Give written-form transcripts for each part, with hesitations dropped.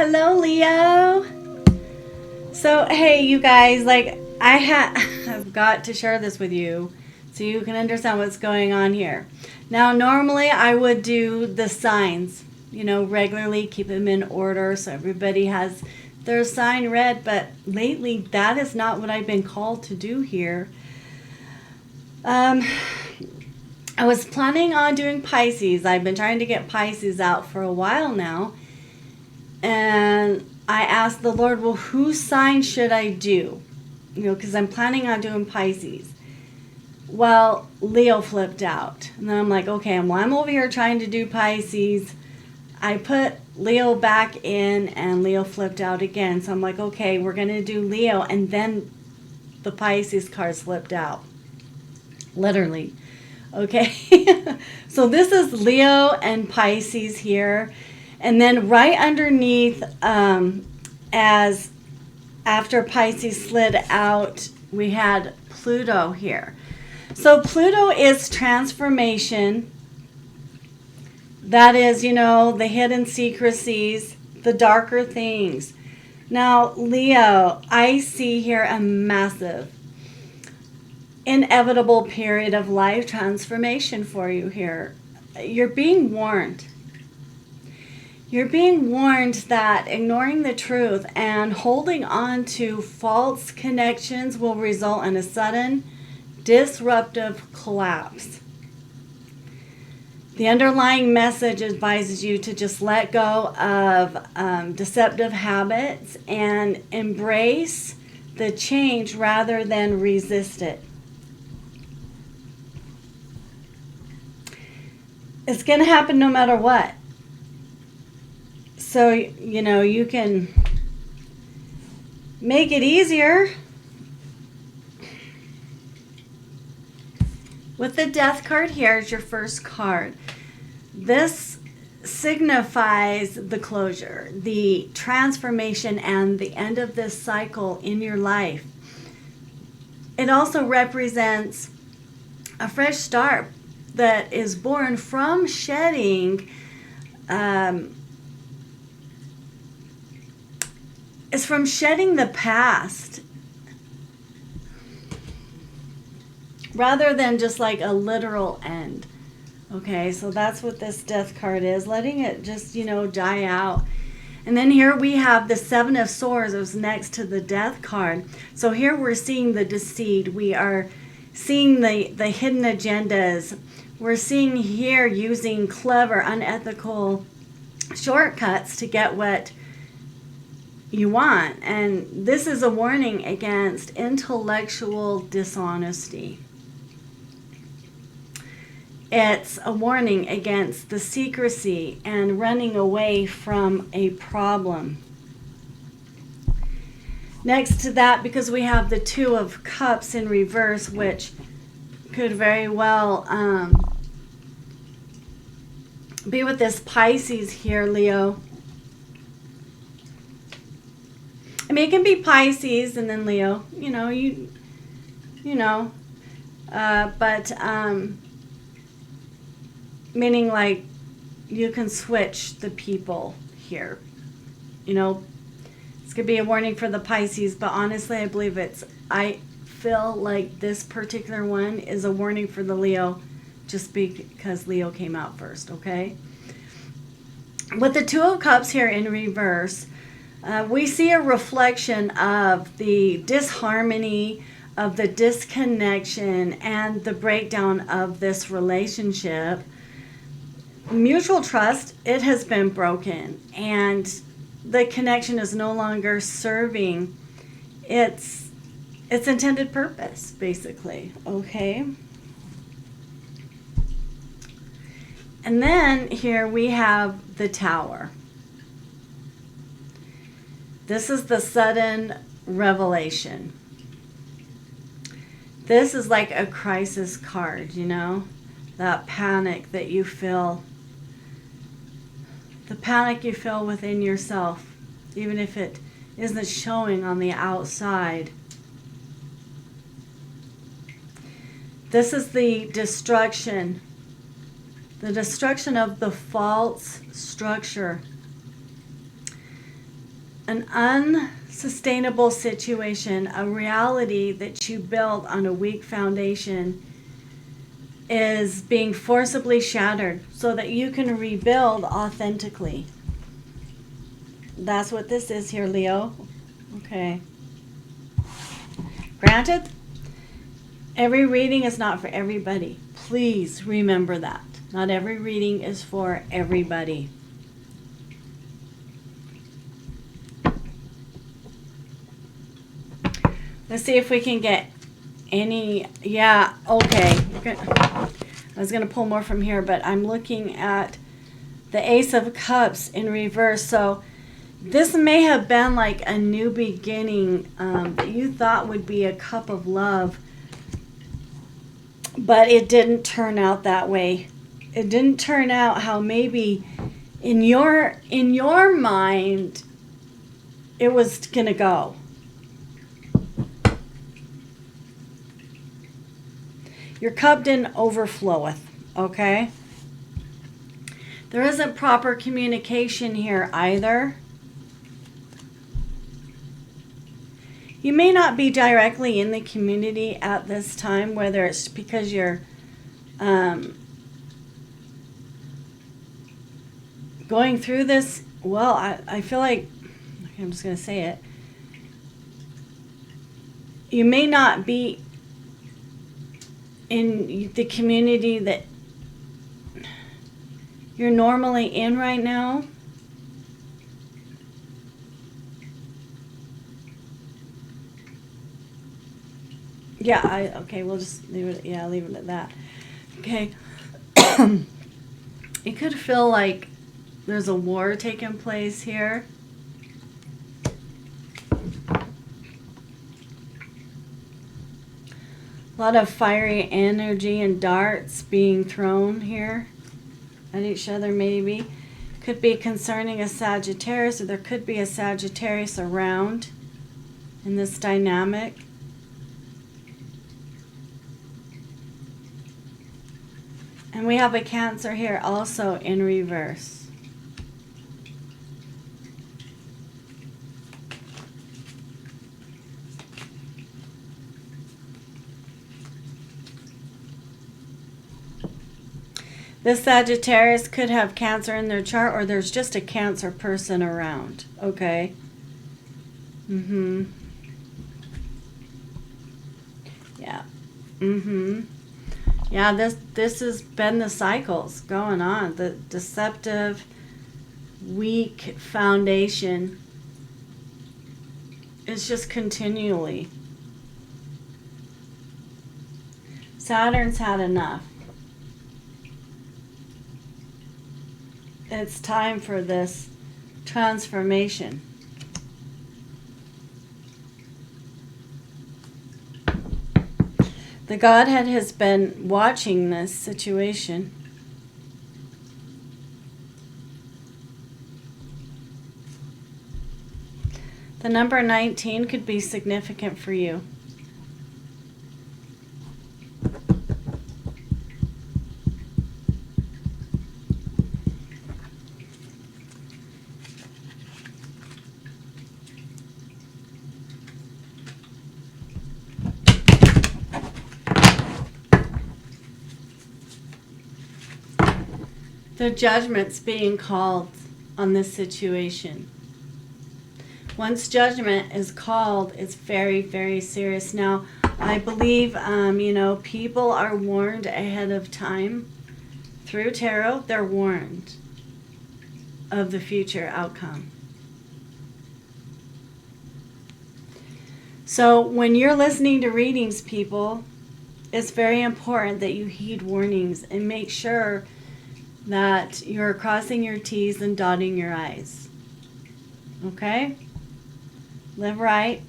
Hello, Leo. So, hey, you guys, like, I've got to share this with you so you can understand what's going on here. Now, normally I would do the signs, you know, regularly, keep them in order so everybody has their sign read, but lately that is not what I've been called to do here. I was planning on doing Pisces. I've been trying to get Pisces out for a while now. And I asked the Lord, well, whose sign should I do? You know, because I'm planning on doing Pisces. Well, Leo flipped out. And then I'm like, okay, well, I'm over here trying to do Pisces. I put Leo back in and Leo flipped out again. So I'm like, okay, we're going to do Leo. And then the Pisces card slipped out. Literally. Okay. So this is Leo and Pisces here. And then right underneath, as after Pisces slid out, we had Pluto here. So Pluto is transformation. That is, you know, the hidden secrecies, the darker things. Now, Leo, I see here a massive, inevitable period of life transformation for you here. You're being warned. You're being warned that ignoring the truth and holding on to false connections will result in a sudden, disruptive collapse. The underlying message advises you to just let go of deceptive habits and embrace the change rather than resist it. It's going to happen no matter what. So, you know, you can make it easier. With the Death card here is your first card. This signifies the closure, the transformation, and the end of this cycle in your life. It also represents a fresh start that is born from shedding is from shedding the past rather than just like a literal end. Okay, so that's what this Death card is, letting it just, you know, die out. And then here we have the Seven of Swords is next to the Death card. So here we're seeing the deceit. We are seeing the hidden agendas. We're seeing here using clever, unethical shortcuts to get what you want. And this is a warning against intellectual dishonesty. It's a warning against the secrecy and running away from a problem. Next to that, because we have the Two of Cups in reverse, which could very well be with this Pisces here, Leo. I mean, it can be Pisces and then Leo, you know, but meaning like you can switch the people here, you know. It's going to be a warning for the Pisces, but honestly, I feel like this particular one is a warning for the Leo just because Leo came out first, okay? With the Two of Cups here in reverse, we see a reflection of the disharmony, of the disconnection, and the breakdown of this relationship. Mutual trust, it has been broken, and the connection is no longer serving its intended purpose, basically, okay? And then here we have the Tower. This is the sudden revelation. This is like a crisis card, you know? That panic that you feel. The panic you feel within yourself, even if it isn't showing on the outside. This is the destruction of the false structure. an unsustainable situation, a reality that you built on a weak foundation, is being forcibly shattered so that you can rebuild authentically. That's what this is here, Leo. Okay. Granted, every reading is not for everybody. Please remember that. Not every reading is for everybody. Let's see if we can get any. Yeah, okay. I was going to pull more from here, but I'm looking at the Ace of Cups in reverse. So this may have been like a new beginning that you thought would be a cup of love, but it didn't turn out that way. It didn't turn out how maybe in your mind it was going to go. Your cup didn't overfloweth, okay? There isn't proper communication here either. You may not be directly in the community at this time, whether it's because you're going through this. Well, I feel like, I'm just going to say it. You may not be in the community that you're normally in right now. Yeah, okay, we'll just leave it, leave it at that. Okay. It could feel like there's a war taking place here. A lot of fiery energy and darts being thrown here at each other, maybe. Could be concerning a Sagittarius, or there could be a Sagittarius around in this dynamic. And we have a Cancer here also in reverse. This Sagittarius could have Cancer in their chart, or there's just a Cancer person around. Okay. Yeah. Yeah, this has been the cycles going on. The deceptive, weak foundation is just continually. Saturn's had enough. It's time for this transformation. The Godhead has been watching this situation. The number 19 could be significant for you. The judgment's being called on this situation. Once judgment is called, it's very, very serious. Now, I believe, people are warned ahead of time. Through tarot, they're warned of the future outcome. So when you're listening to readings, people, it's very important that you heed warnings and make sure that you're crossing your T's and dotting your I's. Okay? Live right.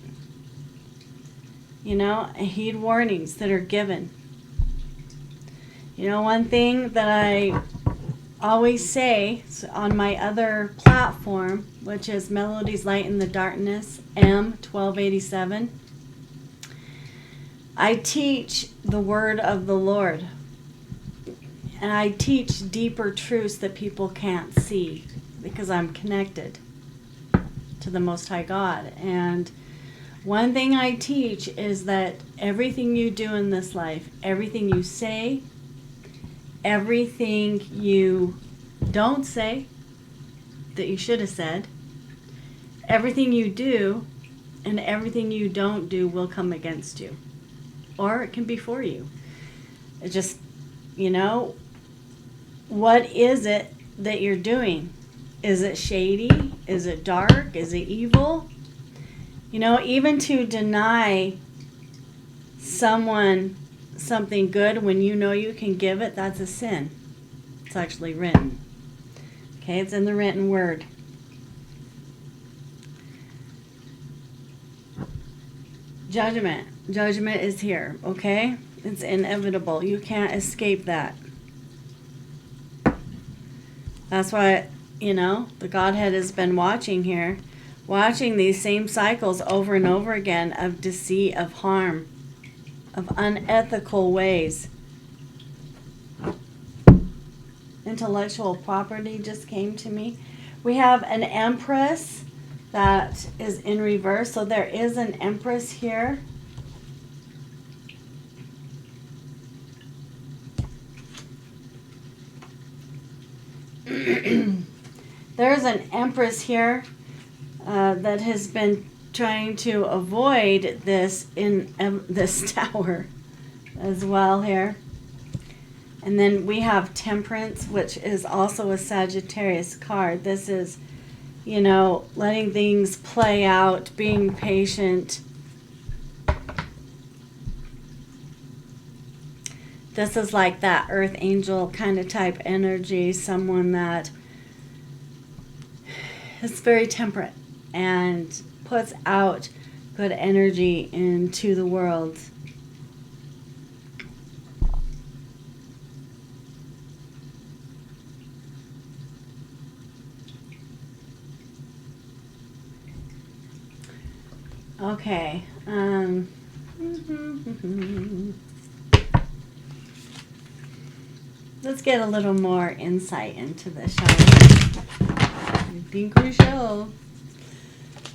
And heed warnings that are given. One thing that I always say on my other platform, which is Melodies Light in the Darkness, M1287, I teach the word of the Lord. And I teach deeper truths that people can't see because I'm connected. to the Most High God. And one thing I teach is that everything you do in this life, everything you say, everything you don't say that you should have said, everything you do and everything you don't do will come against you. Or it can be for you. It just, you know, what is it that you're doing? Is it shady? Is it dark? Is it evil? You know, even to deny someone something good when you know you can give it, that's a sin. It's actually written. Okay, it's in the written word. Judgment. Judgment is here, okay? It's inevitable. You can't escape that. That's why, you know, the Godhead has been watching here, watching these same cycles over and over again of deceit, of harm, of unethical ways. Intellectual property just came to me. We have an Empress that is in reverse. So there is an Empress here. There's an Empress here that has been trying to avoid this in this tower as well here. And then we have Temperance, which is also a Sagittarius card. This is, you know, letting things play out, being patient. This is like that earth angel kind of type energy, someone that is very temperate and puts out good energy into the world. Okay. Let's get a little more insight into this, shall we? I think we shall.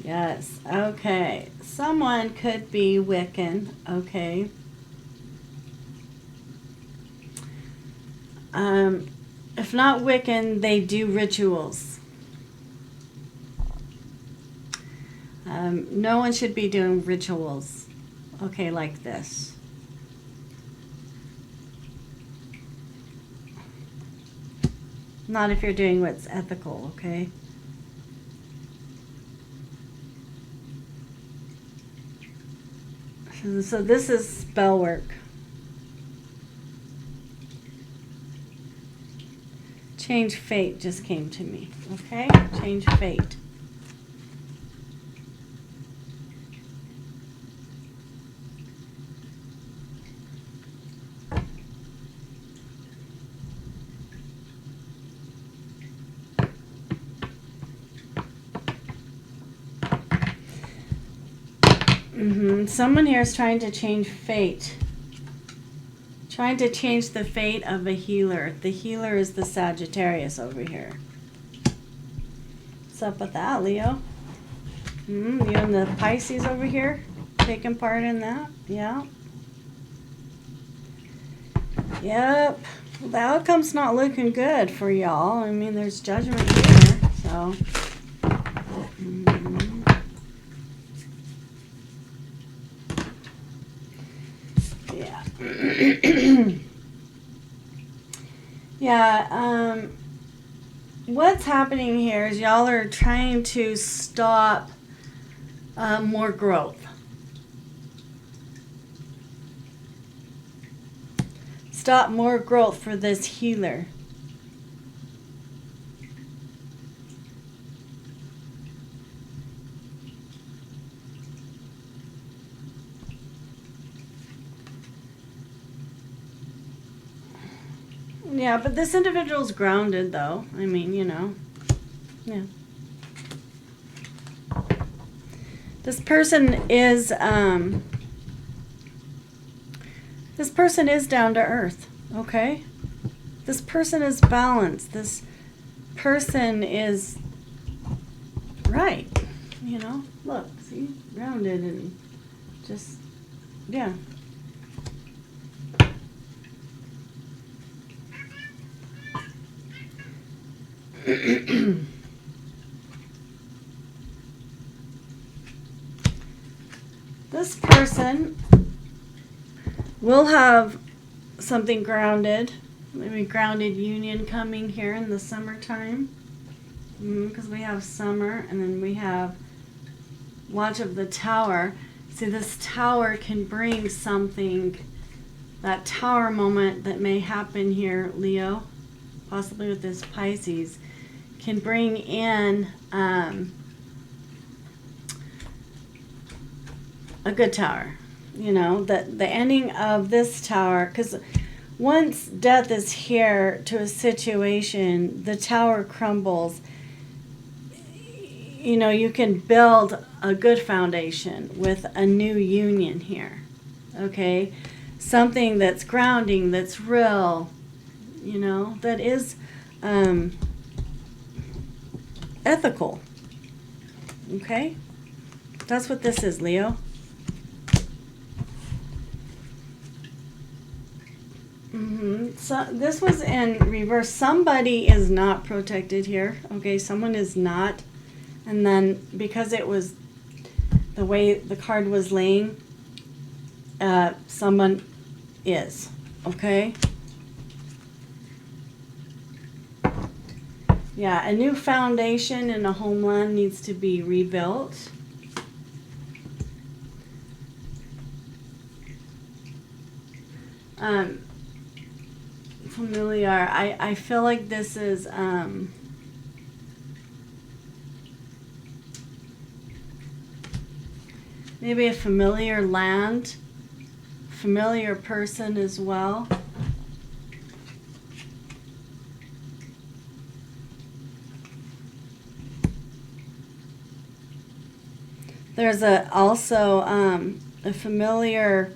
Yes. Okay. Someone could be Wiccan. Okay. If not Wiccan, they do rituals. No one should be doing rituals, okay, like this. Not if you're doing what's ethical, okay? So this is spell work. Change fate just came to me, okay? Change fate. Someone here is trying to change fate. Trying to change the fate of a healer. The healer is the Sagittarius over here. What's up with that, Leo? You and the Pisces over here taking part in that? Yeah. Yep. Well, the outcome's not looking good for y'all. I mean, there's judgment here, so... Yeah, what's happening here is y'all are trying to stop more growth. Stop more growth for this healer. Yeah, but this individual's grounded, though. I mean, you know. Yeah. This person is down to earth, okay? This person is balanced. This person is right. you know, look, see, grounded and just, yeah. This person will have something grounded, maybe grounded union coming here in the summertime, because we have summer and then we have Watch of the Tower. See, this tower can bring something, that tower moment that may happen here, Leo, possibly with this Pisces, can bring in a good tower. You know, the ending of this tower, because once death is here to a situation, the tower crumbles. You know, you can build a good foundation with a new union here. Okay? Something that's grounding, that's real, you know, that is ethical. Okay? That's what this is, Leo. So this was in reverse. Somebody is not protected here. Okay, someone is not. And then because it was the way the card was laying, someone is. Okay? Yeah, a new foundation in a homeland needs to be rebuilt. Familiar. I feel like this is maybe a familiar land, familiar person as well. There's also a familiar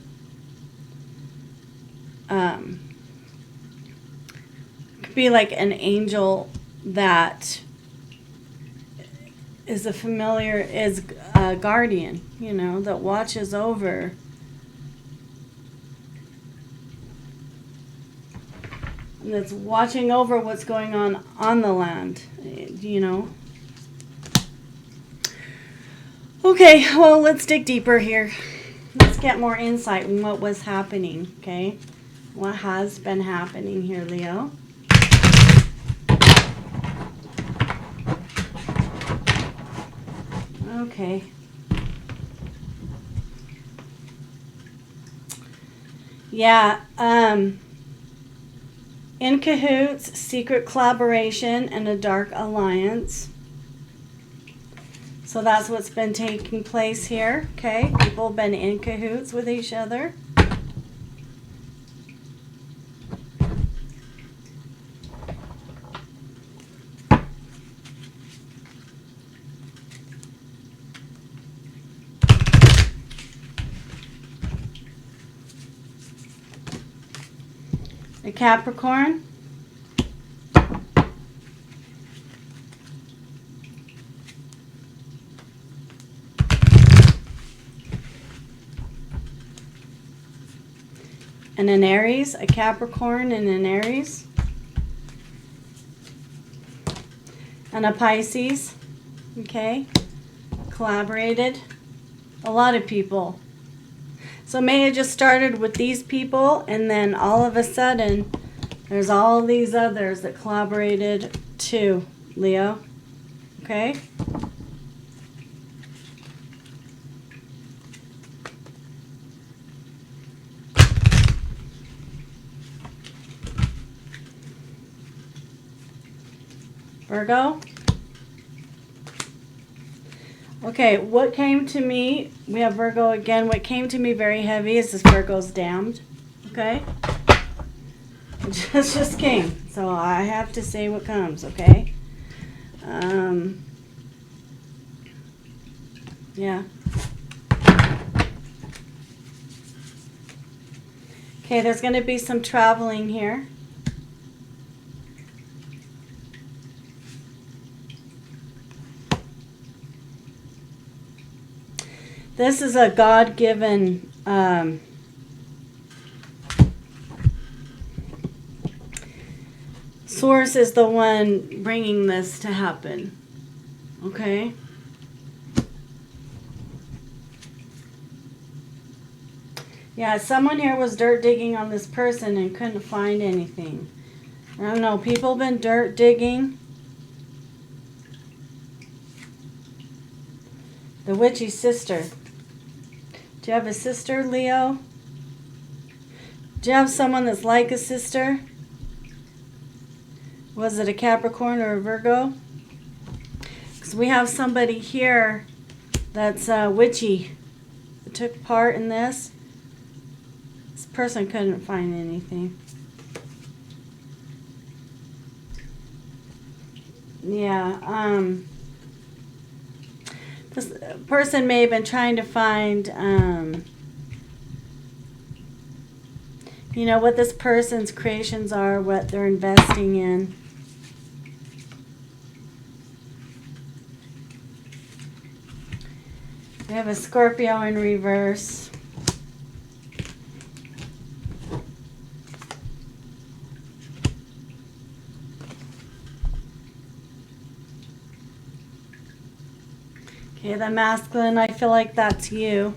could be like an angel that is a familiar, is a guardian, you know, that watches over. And that's watching over what's going on the land, you know. Okay, well, let's dig deeper here. Let's get more insight in what was happening, okay? What has been happening here, Leo? Okay. Yeah, in cahoots, secret collaboration, and a dark alliance. So that's what's been taking place here, okay? People have been in cahoots with each other. A Capricorn. And an Aries, a Capricorn and an Aries. And a Pisces, okay? Collaborated. A lot of people. So may have just started with these people, and then all of a sudden, there's all these others that collaborated too, Leo. Okay? Virgo. Okay, what came to me, we have Virgo again. What came to me very heavy is this Virgo's damned. Okay? It just came. So I have to say what comes, okay? Yeah. Okay, there's going to be some traveling here. This is a God-given source is the one bringing this to happen. Okay? Yeah, someone here was dirt digging on this person and couldn't find anything. I don't know, people have been dirt digging. The witchy sister. Do you have a sister, Leo? Do you have someone that's like a sister? Was it a Capricorn or a Virgo? Because we have somebody here that's witchy that took part in this. This person couldn't find anything. Yeah, this person may have been trying to find, you know, what this person's creations are, what they're investing in. We have a Scorpio in reverse. Okay, the masculine, I feel like that's you.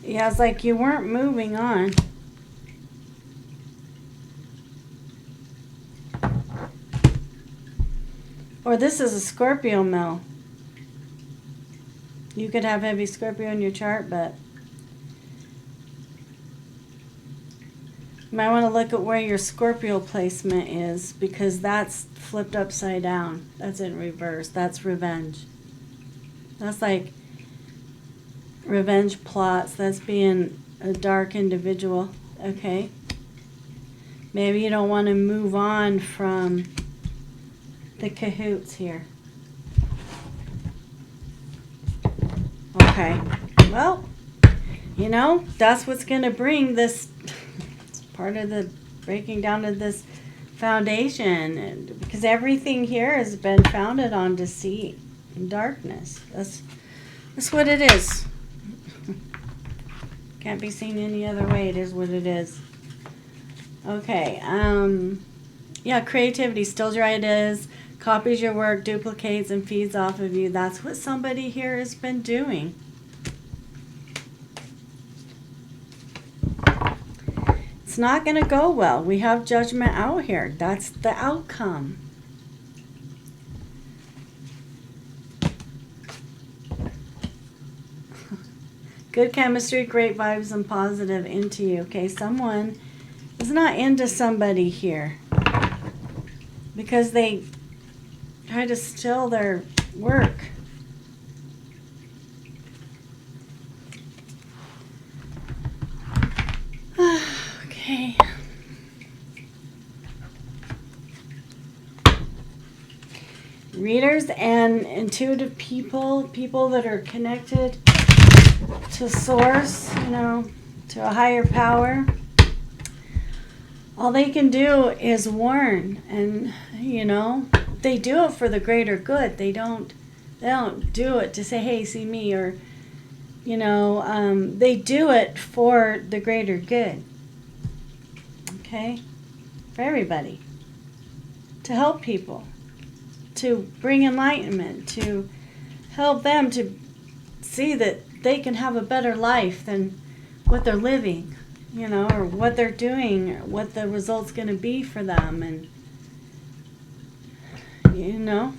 Yeah, it's like you weren't moving on. Or this is a Scorpio male. You could have heavy Scorpio in your chart, but you might want to look at where your Scorpio placement is, because that's flipped upside down. That's in reverse. That's revenge. That's like revenge plots. That's being a dark individual. Okay. Maybe you don't want to move on from the cahoots here. Okay. Well, you know, that's what's going to bring this part of the breaking down of this foundation, and because everything here has been founded on deceit and darkness. That's what it is. Can't be seen any other way. It is what it is. Okay. Yeah, creativity steals your ideas, copies your work, duplicates, and feeds off of you. That's what somebody here has been doing. It's not going to go well. We have judgment out here. That's the outcome. Good chemistry, great vibes, and positive into you. Okay, someone is not into somebody here because they try to steal their work. Okay. Readers and intuitive people, people that are connected to source, you know, to a higher power. All they can do is warn, and you know, they do it for the greater good. They don't do it to say, hey, see me, or you know, they do it for the greater good. Okay? For everybody. To help people. To bring enlightenment. To help them to see that they can have a better life than what they're living, you know, or what they're doing, or what the result's going to be for them, and you know.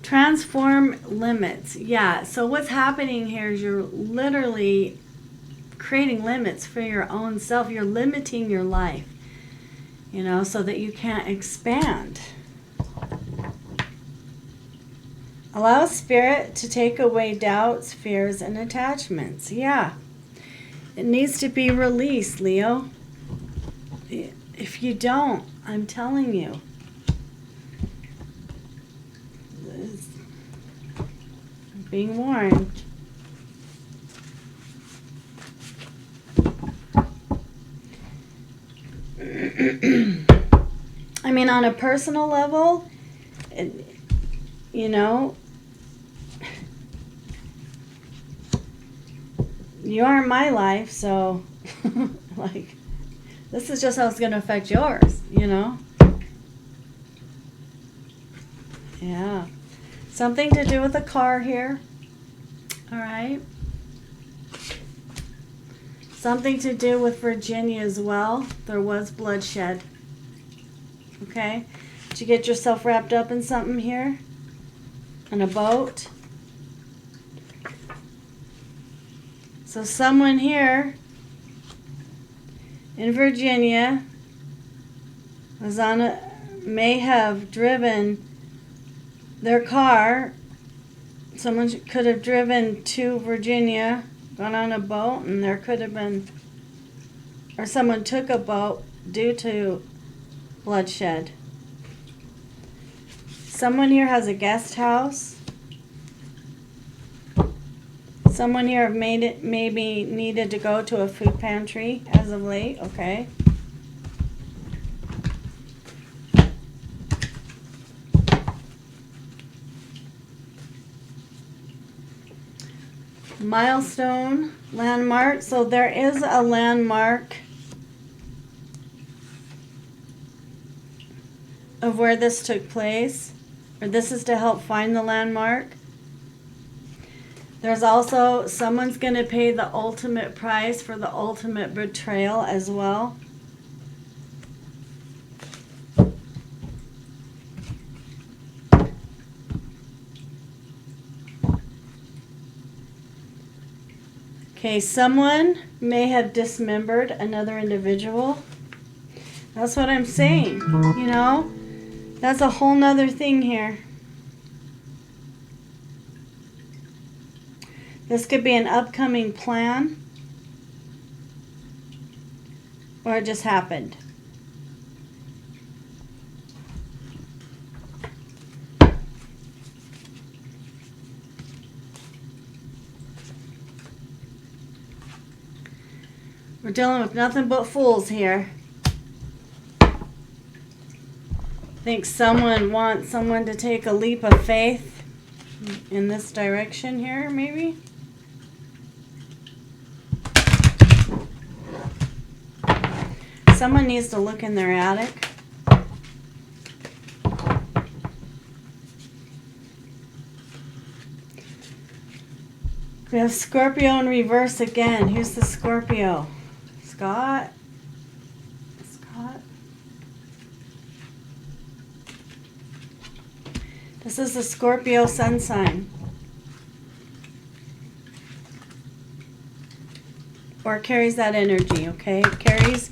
Transform limits. Yeah, so what's happening here is you're literally creating limits for your own self. You're limiting your life, you know, so that you can't expand. Allow spirit to take away doubts, fears, and attachments. Yeah. It needs to be released, Leo. If you don't, I'm telling you. I'm being warned. on a personal level, you know, you aren't my life, so like, this is just how it's going to affect yours, you know? Yeah. Something to do with a car here. All right. Something to do with Virginia as well. There was bloodshed. Okay. Did you get yourself wrapped up in something here? On a boat? So someone here in Virginia was may have driven their car. Someone could have driven to Virginia, gone on a boat, and there could have been, or someone took a boat due to bloodshed. Someone here has a guest house. Someone here maybe needed to go to a food pantry as of late, okay? Milestone, landmark. So there is a landmark of where this took place, or this is to help find the landmark. There's also someone's going to pay the ultimate price for the ultimate betrayal as well. Okay, someone may have dismembered another individual. That's what I'm saying, you know? That's a whole nother thing here. This could be an upcoming plan, or it just happened. We're dealing with nothing but fools here. I think someone wants someone to take a leap of faith in this direction here, maybe. Someone needs to look in their attic. We have Scorpio in reverse again. Who's the Scorpio? Scott? This is the Scorpio sun sign. Or it carries that energy, okay? It carries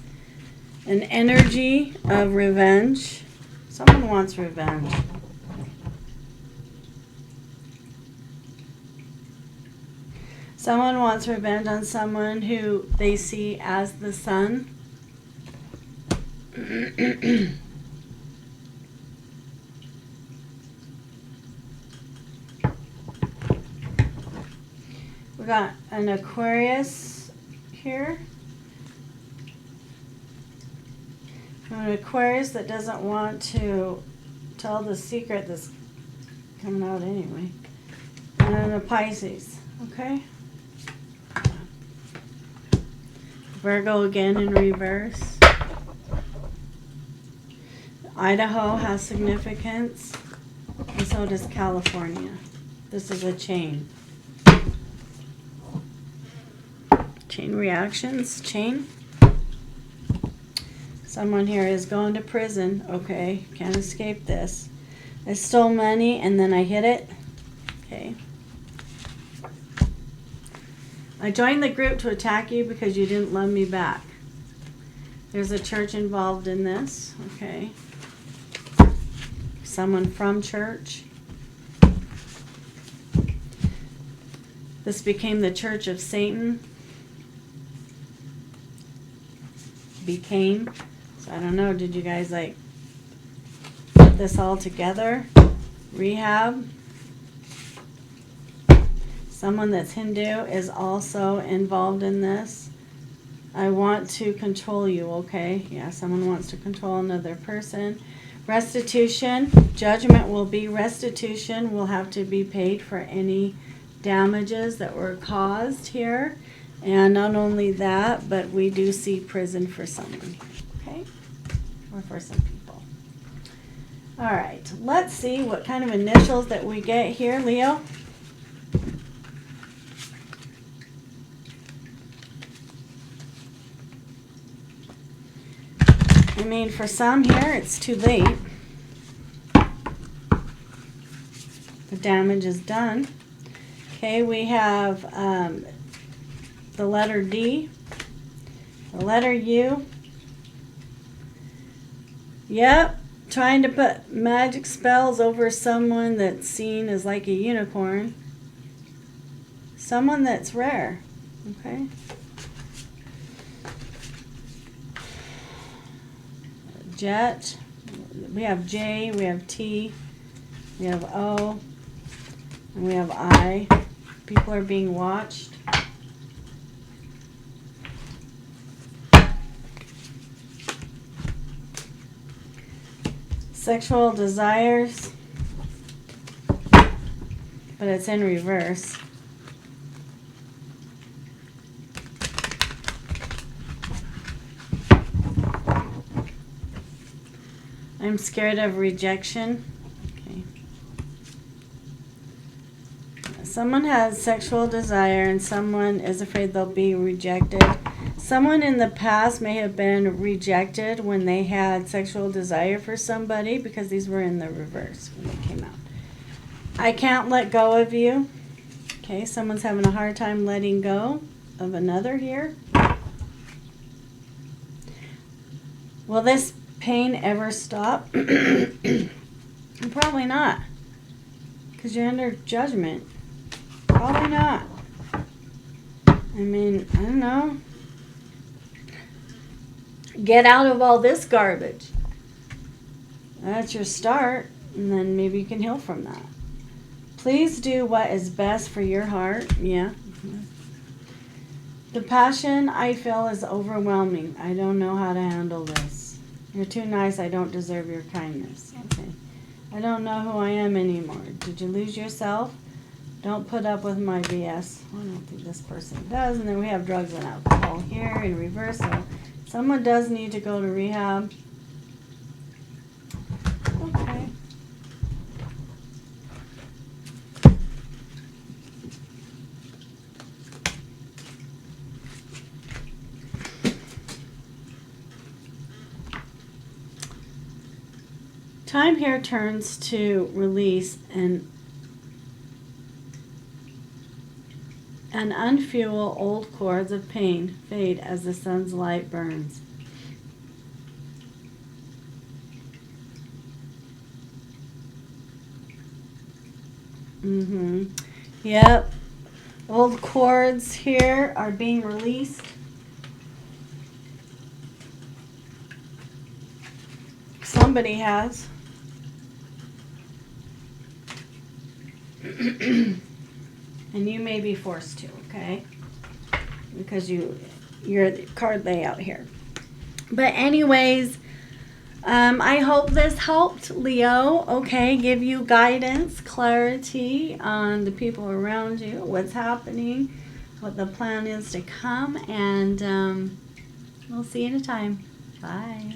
an energy of revenge. Someone wants revenge. Someone wants revenge on someone who they see as the sun. We got an Aquarius here. An Aquarius that doesn't want to tell the secret that's coming out anyway. And a Pisces, okay? Virgo again in reverse. Idaho has significance, and so does California. This is a chain. Chain reactions, chain. Someone here is going to prison. Okay, can't escape this. I stole money and then I hid it. Okay. I joined the group to attack you because you didn't love me back. There's a church involved in this. Okay. Someone from church. This became the Church of Satan. Became. So I don't know, did you guys like put this all together? Rehab. Someone that's Hindu is also involved in this. I want to control you, okay? Yeah, someone wants to control another person. Restitution, judgment will be restitution. Will have to be paid for any damages that were caused here. And not only that, but we do see prison for someone, okay? Or for some people. All right, let's see what kind of initials that we get here, Leo. I mean, for some here, it's too late. The damage is done. Okay, we have the letter D, the letter U. Yep, trying to put magic spells over someone that's seen as like a unicorn. Someone that's rare, okay? Jet, we have J, we have T, we have O, and we have I. People are being watched. Sexual desires, but it's in reverse. I'm scared of rejection. Okay. Someone has sexual desire and someone is afraid they'll be rejected. Someone in the past may have been rejected when they had sexual desire for somebody because these were in the reverse when they came out. I can't let go of you. Okay, someone's having a hard time letting go of another here. Will this pain ever stop? Probably not, because you're under judgment. Probably not. I mean, I don't know. Get out of all this garbage. That's your start, and then maybe you can heal from that. Please do what is best for your heart. Yeah. The passion I feel is overwhelming. I don't know how to handle this. You're too nice. I don't deserve your kindness. Okay. I don't know who I am anymore. Did you lose yourself? Don't put up with my BS. I don't think this person does. And then we have drugs and alcohol here in reverse. So someone does need to go to rehab. Okay. Time here turns to release and unfuel old cords of pain fade as the sun's light burns. Yep. Old cords here are being released. Somebody has. And you may be forced to, okay? Because you're the card layout here. But anyways, I hope this helped, Leo. Okay, give you guidance, clarity on the people around you, what's happening, what the plan is to come, and we'll see you in a time. Bye.